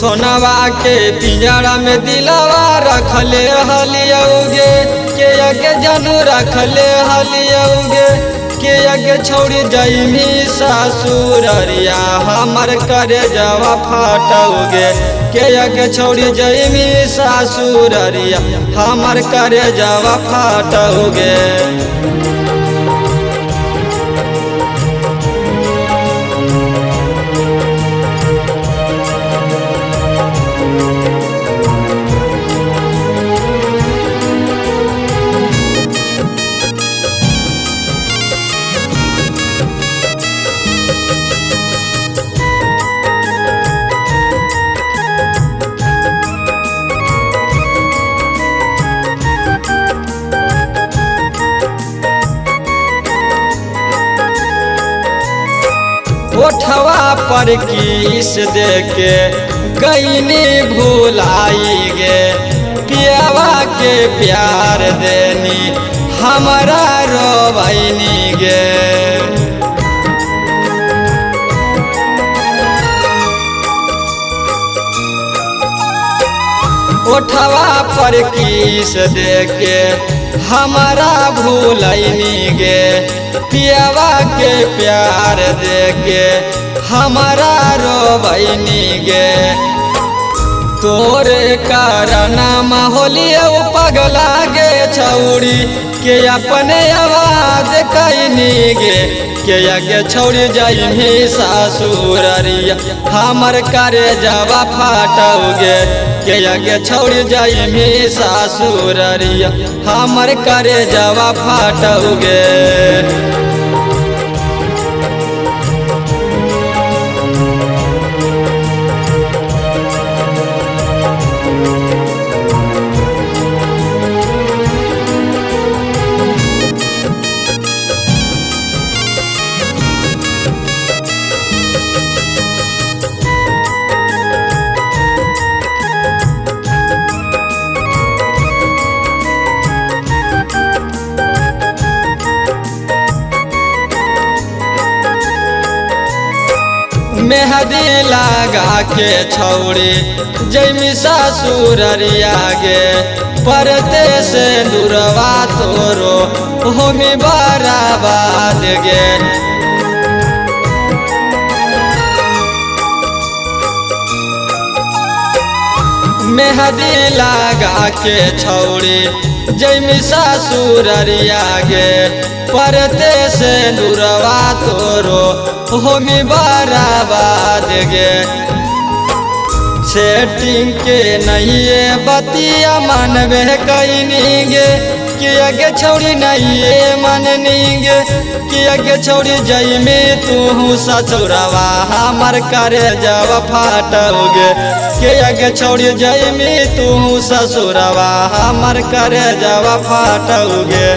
सोनवा के पिंजरा में दिलवा रखले हलियौगे के आगे जानू रखले हलियौगे के आगे छोड़ी जइमी ससुररिया हमर करे जवा फाटौगे के आगे छोड़ी जइमी ससुररिया हमर करे जवा फाटौगे। ओठवा पर किस देके गईनी भुलाई गे पियावा के प्यार देनी हमारा रोवैनी गे। ओठवा पर किस देके हमारा भूलैनी गे पियावा के प्यार देके हमारा रोवैनी गे। तोरे कारण होलिया पगला गे छौड़ी के अपने आवाज कैनी गे के आगे छोड़ी जइमी ससुररिया हमर करे जवा फाटौगे के आगे छोड़ी जइमी ससुररिया हमर करे जवा फाटौगे। मेहदी लगा के छौड़ी जइमी ससुररिया गे परते से दूरवा तोरो होमी बराबाद गे। मेहदी लगा के छौड़ी जइमी ससुररिया गे परते से दूरवा तोरो होमी बराबाद गे। सेटिंग के नहीं बतिया मनबे कैनी गे कि आगे छोड़ी नहीं मननी गे कि आगे छोड़ी जइमी तू ससुरवा हमर करे जवा फाटौगे के आगे छोड़ी जइमी तू ससुरवा हमर करे जवा फाटौगे।